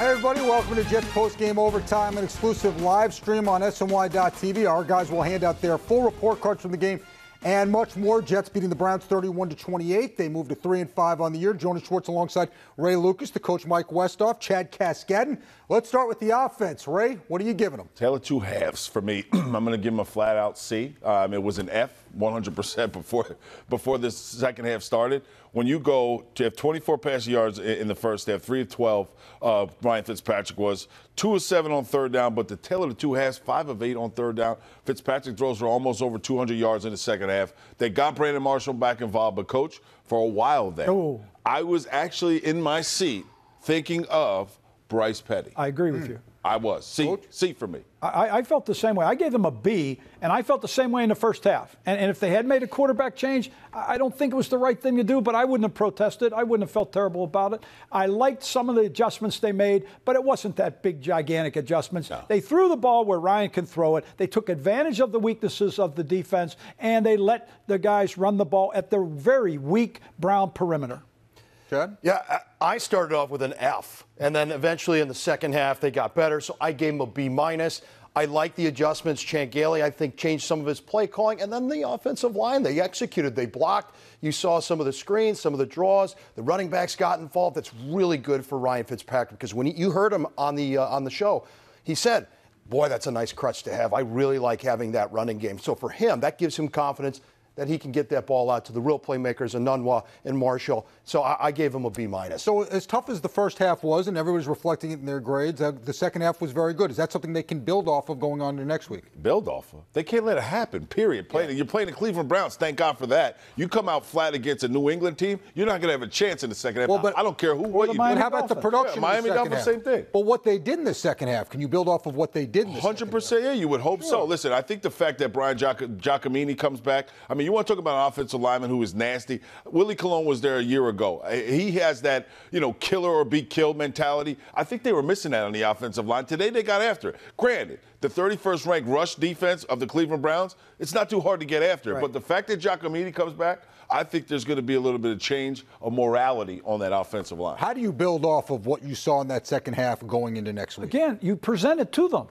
Hey everybody, welcome to Jets Post-Game Overtime, an exclusive live stream on SNY.TV. Our guys will hand out their full report cards from the game and much more. Jets beating the Browns 31-28. They moved to 3-5 on the year. Jonas Schwartz alongside Ray Lucas, the coach Mike Westhoff, Chad Cascadden. Let's start with the offense. Ray, what are you giving them? Tale of two halves for me. I'm going to give them a flat-out C. It was an F, 100% before this second half started. When you go to have 24 passing yards in the first half, 3 of 12, Ryan Fitzpatrick was 2 of 7 on third down, but the tale of the two halves, 5 of 8 on third down. Fitzpatrick throws for almost over 200 yards in the second half. They got Brandon Marshall back involved, but Coach, for a while there, I was actually in my seat thinking of Bryce Petty. I agree with you. I was. C for me. I felt the same way. I gave them a B, and I felt the same way in the first half. And if they had made a quarterback change, I don't think it was the right thing to do, but I wouldn't have protested. I wouldn't have felt terrible about it. I liked some of the adjustments they made, but it wasn't that big, gigantic adjustments. No. They threw the ball where Ryan can throw it. They took advantage of the weaknesses of the defense, and they let the guys run the ball at their very weak Brown perimeter. Chad? Yeah, I started off with an F, and then eventually in the second half they got better, so I gave him a B-. I like the adjustments. Chan Gailey, I think, changed some of his play calling, and then the offensive line, they executed. They blocked. You saw some of the screens, some of the draws. The running backs got involved. That's really good for Ryan Fitzpatrick, because when you heard him on the show, he said, boy, that's a nice crutch to have. I really like having that running game. So for him, that gives him confidence that he can get that ball out to the real playmakers, Enunwa and Marshall. So I gave him a B-. So as tough as the first half was, and everybody's reflecting it in their grades, the second half was very good. Is that something they can build off of going on to next week? Build off of? They can't let it happen, period. You're playing the Cleveland Browns, thank God for that. You come out flat against a New England team, you're not going to have a chance in the second half. Well, but I don't care what you do. How about the production in the Miami second Dolphins, half? same thing. But what they did in the second half, can you build off of what they did in the 100%, yeah, you would hope so. Listen, I think the fact that Brian Giacomini comes back, I mean, you want to talk about an offensive lineman who is nasty. Willie Colon was there a year ago. He has that, killer or be killed mentality. I think they were missing that on the offensive line. Today they got after it. Granted, the 31st ranked rush defense of the Cleveland Browns, it's not too hard to get after it. Right. But the fact that Giacomini comes back, I think there's going to be a little bit of change of morality on that offensive line. How do you build off of what you saw in that second half going into next week? Again, you present it to them.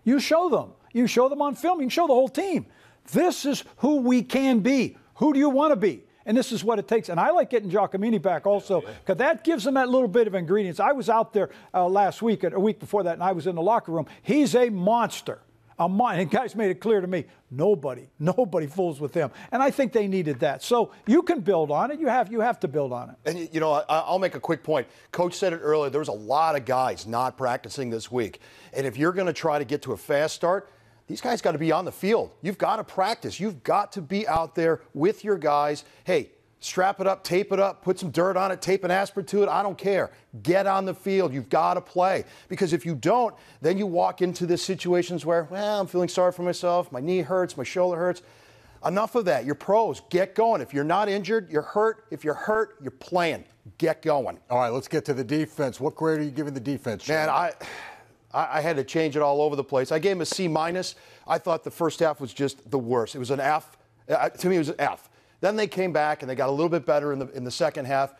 You show them. You show them on film. You can show the whole team. This is who we can be. Who do you want to be? And this is what it takes. And I like getting Giacomini back also, because that gives them that little bit of ingredients. I was out there last week, a week before that, and I was in the locker room. He's a monster. And guys made it clear to me, nobody fools with him. And I think they needed that. So you can build on it. You have to build on it. And, I'll make a quick point. Coach said it earlier. There was a lot of guys not practicing this week. And if you're going to try to get to a fast start, these guys got to be on the field. You've got to practice. You've got to be out there with your guys. Hey, strap it up, tape it up, put some dirt on it, tape an aspirin to it. I don't care. Get on the field. You've got to play. Because if you don't, then you walk into the situations where, I'm feeling sorry for myself. My knee hurts. My shoulder hurts. Enough of that. You're pros. Get going. If you're not injured, you're hurt. If you're hurt, you're playing. Get going. All right, let's get to the defense. What grade are you giving the defense? Man, I had to change it all over the place. I gave him a C-. I thought the first half was just the worst. It was an F. To me, it was an F. Then they came back, and they got a little bit better in the second half.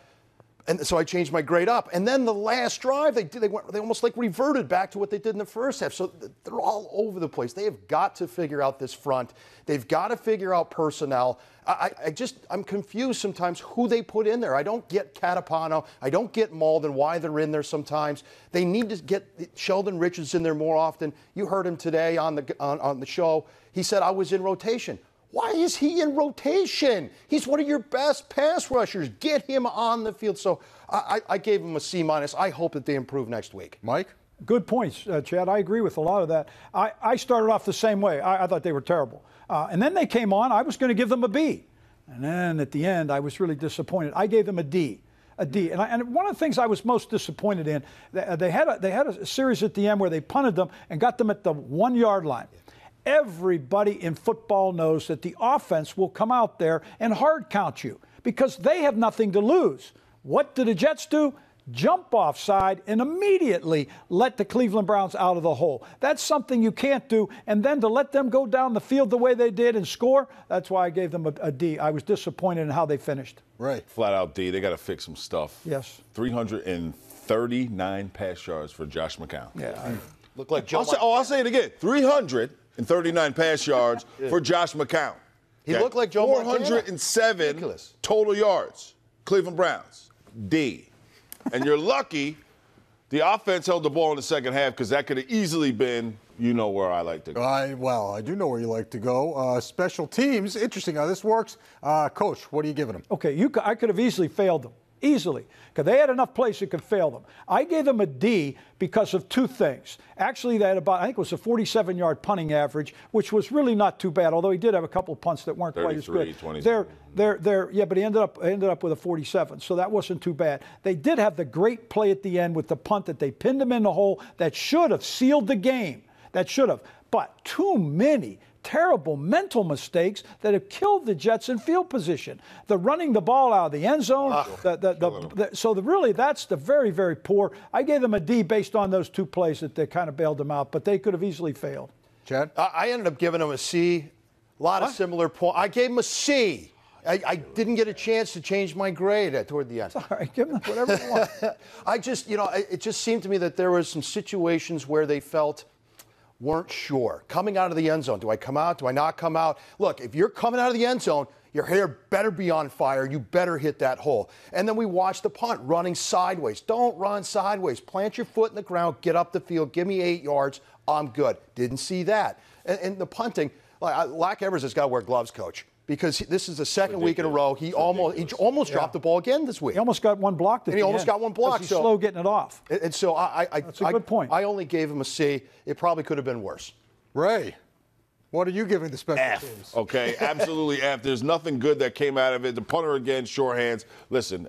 And so I changed my grade up. And then the last drive, they almost like reverted back to what they did in the first half. So they're all over the place. They have got to figure out this front. They've got to figure out personnel. I'm confused sometimes who they put in there. I don't get Catapano. I don't get Malden, why they're in there sometimes. They need to get Sheldon Richards in there more often. You heard him today on the show. He said, I was in rotation. Why is he in rotation? He's one of your best pass rushers. Get him on the field. So I gave him a C-. I hope that they improve next week. Mike? Good points, Chad. I agree with a lot of that. I started off the same way. I thought they were terrible. And then they came on. I was going to give them a B. And then at the end, I was really disappointed. I gave them a D. And one of the things I was most disappointed in, they had a series at the end where they punted them and got them at the 1 yard line. Everybody in football knows that the offense will come out there and hard count you because they have nothing to lose. What do the Jets do? Jump offside and immediately let the Cleveland Browns out of the hole. That's something you can't do. And then to let them go down the field the way they did and score, that's why I gave them a D. I was disappointed in how they finished. Right. Flat out D. They got to fix some stuff. Yes. 330 339 pass yards for Josh McCown. Yeah. Look like Joe. I'll say it again. 339 pass yards for Josh McCown. He looked like Joe 407 total yards. Cleveland Browns. D. And you're lucky the offense held the ball in the second half because that could have easily been, you know where I like to go. I do know where you like to go. Special teams, interesting how this works. Coach, what are you giving them? Okay, I could have easily failed them. Easily, because they had enough plays that could fail them. I gave them a D because of two things. Actually, they had about, I think it was a 47-yard punting average, which was really not too bad, although he did have a couple of punts that weren't quite as good. 27. Yeah, but he ended up with a 47, so that wasn't too bad. They did have the great play at the end with the punt that they pinned him in the hole that should have sealed the game. That should have. But too many terrible mental mistakes that have killed the Jets in field position. The running the ball out of the end zone. Really, that's the very, very poor. I gave them a D based on those two plays that they kind of bailed them out, but they could have easily failed. Chad? I ended up giving them a C. A lot of similar points. I gave them a C. I didn't get a chance to change my grade toward the end. All right, give them whatever you want. It just seemed to me that there were some situations where they weren't sure. Coming out of the end zone, do I come out? Do I not come out? Look, if you're coming out of the end zone, your hair better be on fire. You better hit that hole. And then we watched the punt running sideways. Don't run sideways. Plant your foot in the ground, get up the field, give me 8 yards. I'm good. Didn't see that. And the punting, Lack Evers has got to wear gloves, Coach. Because this is the second week in a row. He almost dropped the ball again this week. He almost got one blocked at the end. He almost got one blocked. He's slow getting it off. And so that's a good point. I only gave him a C. It probably could have been worse. Ray, what are you giving the special teams? Okay, absolutely F. There's nothing good that came out of it. The punter again, sure hands. Listen,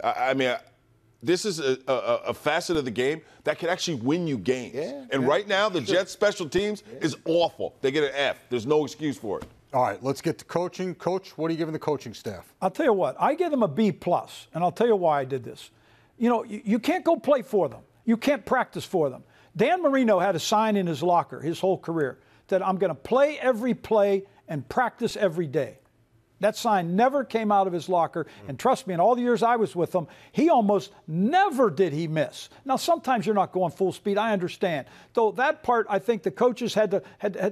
this is a facet of the game that can actually win you games. Right now, the Jets' special teams is awful. They get an F. There's no excuse for it. All right, let's get to coaching. Coach, what are you giving the coaching staff? I'll tell you what. I gave them a B+, and I'll tell you why I did this. You can't go play for them. You can't practice for them. Dan Marino had a sign in his locker his whole career that I'm going to play every play and practice every day. That sign never came out of his locker, and trust me, in all the years I was with him, he almost never did he miss. Now, sometimes you're not going full speed, I understand. Though that part, I think the coaches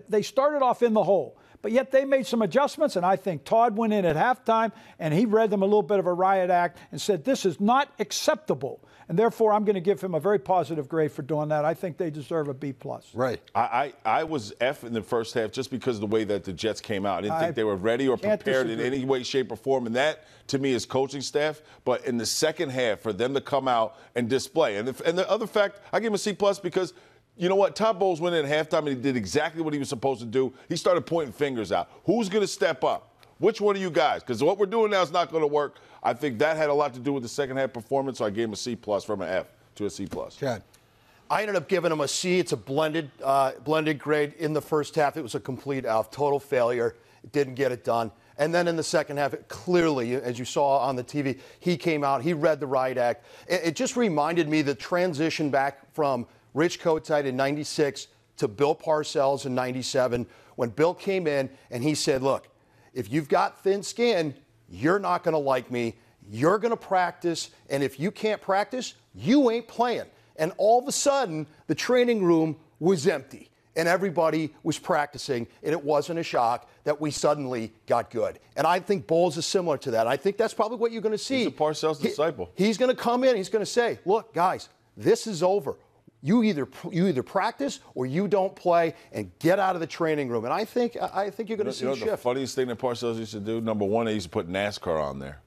they started off in the hole. But yet they made some adjustments, and I think Todd went in at halftime, and he read them a little bit of a riot act and said, this is not acceptable. And therefore, I'm going to give him a very positive grade for doing that. I think they deserve a B+. Right. I was F in the first half just because of the way that the Jets came out. I didn't think they were ready or prepared in any way, shape, or form. And that, to me, is coaching staff. But in the second half, for them to come out and display. And the other fact, I give him a C+ because – you know what? Todd Bowles went in at halftime and he did exactly what he was supposed to do. He started pointing fingers out. Who's going to step up? Which one of you guys? Because what we're doing now is not going to work. I think that had a lot to do with the second half performance, so I gave him a C+ from an F to a C+. Chad. I ended up giving him a C. It's a blended grade. In the first half, it was a complete F, total failure. It didn't get it done. And then in the second half, clearly, as you saw on the TV, he came out, he read the riot act. It just reminded me the transition back from Rich Kotite in 96 to Bill Parcells in 97, when Bill came in and he said, look, if you've got thin skin, you're not going to like me. You're going to practice, and if you can't practice, you ain't playing. And all of a sudden, the training room was empty, and everybody was practicing, and it wasn't a shock that we suddenly got good. And I think Bowles is similar to that. I think that's probably what you're going to see. He's a Parcells disciple. He's going to come in, he's going to say, look, guys, this is over. You either practice or you don't play, and get out of the training room. And I think you're going to see a shift. The funniest thing that Parcells used to do, number one, they used to put NASCAR on there.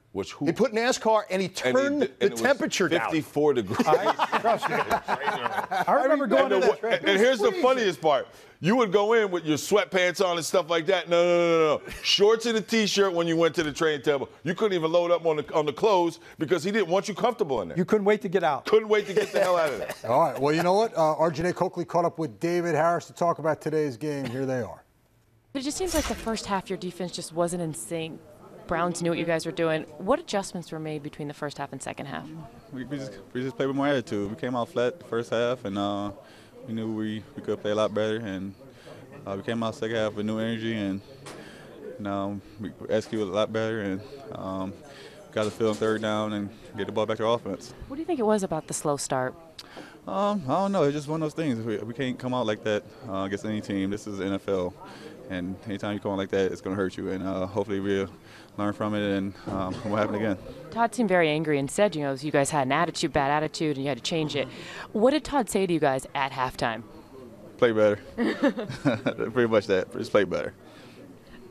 He put NASCAR, and he turned the temperature down. 54 degrees. I remember going to that track. And here's the funniest part. You would go in with your sweatpants on and stuff like that. No. Shorts and a T-shirt when you went to the training table. You couldn't even load up on the clothes because he didn't want you comfortable in there. You couldn't wait to get out. Couldn't wait to get the hell out of there. All right. Well, you know what? Arjun Coakley caught up with David Harris to talk about today's game. Here they are. It just seems like the first half your defense just wasn't in sync. Browns knew what you guys were doing. What adjustments were made between the first half and second half? We just played with more attitude. We came out flat the first half, and we knew we could play a lot better. And we came out second half with new energy, and we executed a lot better. And got to fill in third down and get the ball back to our offense. What do you think it was about the slow start? I don't know. It's just one of those things. We can't come out like that against any team. This is the NFL. And anytime you come out like that, it's going to hurt you. And hopefully we'll learn from it and it won't happen again. Todd seemed very angry and said, you guys had an attitude, bad attitude, and you had to change it. What did Todd say to you guys at halftime? Play better. Pretty much that. Just play better.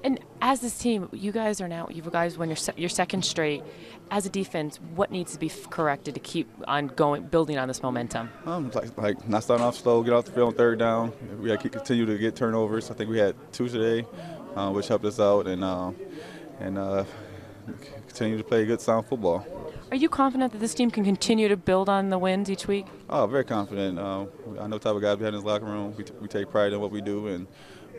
And as this team, you guys won your second straight. As a defense, what needs to be corrected to keep on building on this momentum? Like not starting off slow, get off the field on third down. We got to continue to get turnovers. I think we had 2 today, which helped us out, and continue to play good, sound football. Are you confident that this team can continue to build on the wins each week? Oh, very confident. I know the type of guys we have in this locker room. We take pride in what we do, and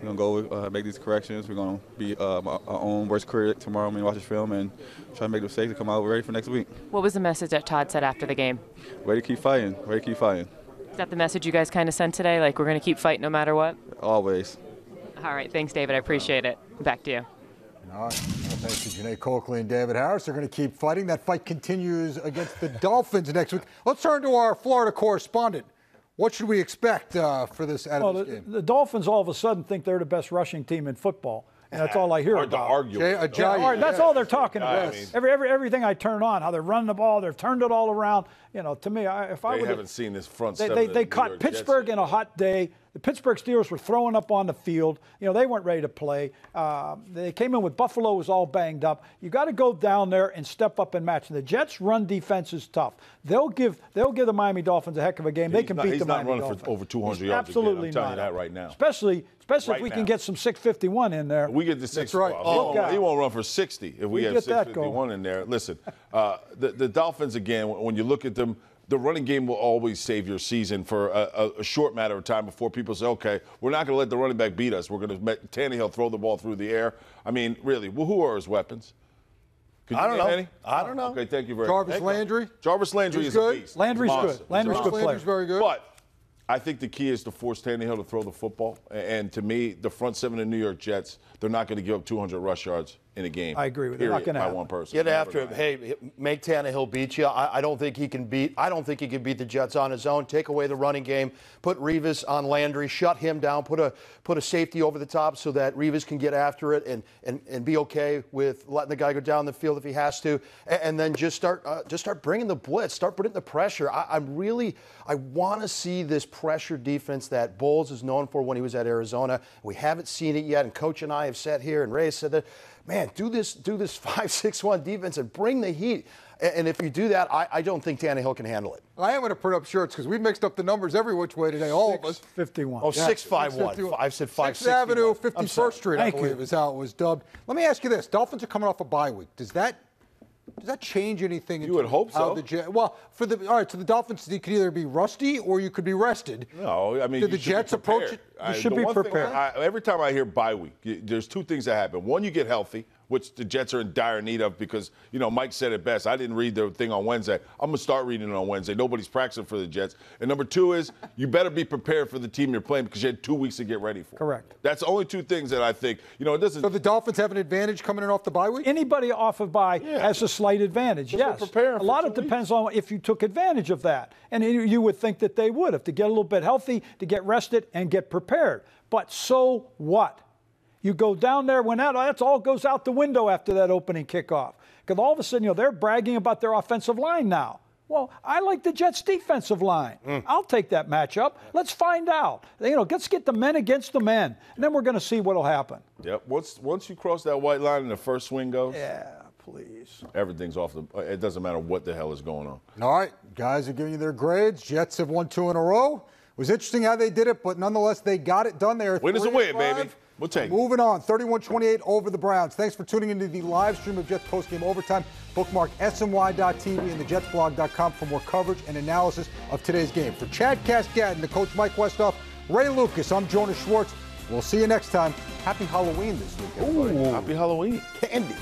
we're going to go make these corrections. We're going to be our own worst critic tomorrow when we watch the film and try to make the mistakes and come out ready for next week. What was the message that Todd said after the game? Ready to keep fighting. Ready to keep fighting. Is that the message you guys kind of sent today? Like, we're going to keep fighting no matter what? Always. All right. Thanks, David. I appreciate it. Back to you. All right. Well, thanks to Janae Coakley and David Harris. They're going to keep fighting. That fight continues against the Dolphins next week. Let's turn to our Florida correspondent. What should we expect for this game? The Dolphins all of a sudden think they're the best rushing team in football. And that's all I hear Hard about. to argue. That's all they're talking about. Yes. Everything I turn on, how they're running the ball, they've turned it all around. To me, if I would, they haven't seen this front seven. They caught Pittsburgh in a hot day. The Pittsburgh Steelers were throwing up on the field. They weren't ready to play. They came in with Buffalo was all banged up. You got to go down there and step up and match. And the Jets' run defense is tough. They'll give the Miami Dolphins a heck of a game. They can beat the Miami Dolphins. He's not running for over 200 yards. Absolutely again. I'm not. telling you that right now. Especially right if we now. can get some 651 in there. We get the 6. That's right. He won't run for 60 if we have 651 in there. Listen, the Dolphins again. When you look at them. The running game will always save your season for a short matter of time before people say, okay, we're not going to let the running back beat us. We're going to let Tannehill throw the ball through the air. I mean, really, who are his weapons? I don't know. Any? I don't know. Okay, thank you very Jarvis Landry? Jarvis Landry is a beast. Landry's good. Landry's a good player. Landry's very good. But I think the key is to force Tannehill to throw the football. And to me, the front seven of the New York Jets, they're not going to give up 200 rush yards in a game. I agree with you. They're not going to by happen. one person. Get after him. Hey, make Tannehill beat you. I don't think he can beat the Jets on his own. Take away the running game. Put Revis on Landry. Shut him down. Put a safety over the top so that Revis can get after it and be okay with letting the guy go down the field if he has to. And then just start bringing the blitz. Start putting the pressure. I want to see this pressure defense that Bowles is known for when he was at Arizona. We haven't seen it yet, and Coach and I have sat here, and Ray said that. Man, do this 5-6-1 defense and bring the heat. And if you do that, I don't think Tannehill can handle it. I am going to put up shirts because we mixed up the numbers every which way today, all of us. 51. Oh, 651. I said 561. 6th Avenue, 51st Street, I believe is how it was dubbed. Let me ask you this. Dolphins are coming off a bye week. Does that change anything? You would hope so. All right, so the Dolphins, you could either be rusty or you could be rested. No, I mean, do the Jets approach it? You should be prepared. Every time I hear bye week, there's 2 things that happen. One, you get healthy, which the Jets are in dire need of because, Mike said it best. I didn't read the thing on Wednesday. I'm going to start reading it on Wednesday. Nobody's practicing for the Jets. And number 2 is you better be prepared for the team you're playing because you had 2 weeks to get ready for. Correct. That's the only 2 things that I think, it doesn't. So the Dolphins have an advantage coming in off the bye week? Anybody off of bye has a slight advantage, yes. A lot of it depends on if you took advantage of that. And you would think that they would have to get a little bit healthy, to get rested, and get prepared. But so what? You go down there when that's all goes out the window after that opening kickoff. Because all of a sudden, they're bragging about their offensive line now. Well, I like the Jets' defensive line. I'll take that matchup. Let's find out. Let's get the men against the men, and then we're going to see what will happen. Yep. Once you cross that white line and the first swing goes. Yeah, please. Everything's off it doesn't matter what the hell is going on. All right, guys are giving you their grades. Jets have won 2 in a row. It was interesting how they did it, but nonetheless, they got it done there. Win is a win, baby. We'll take it. Moving on, 31-28 over the Browns. Thanks for tuning into the live stream of Jets postgame overtime. Bookmark SNY.TV and thejetsblog.com for more coverage and analysis of today's game. For Chad Cascadden, the coach Mike Westhoff, Ray Lucas, I'm Jonas Schwartz. We'll see you next time. Happy Halloween this weekend. Ooh, happy Halloween. Candy.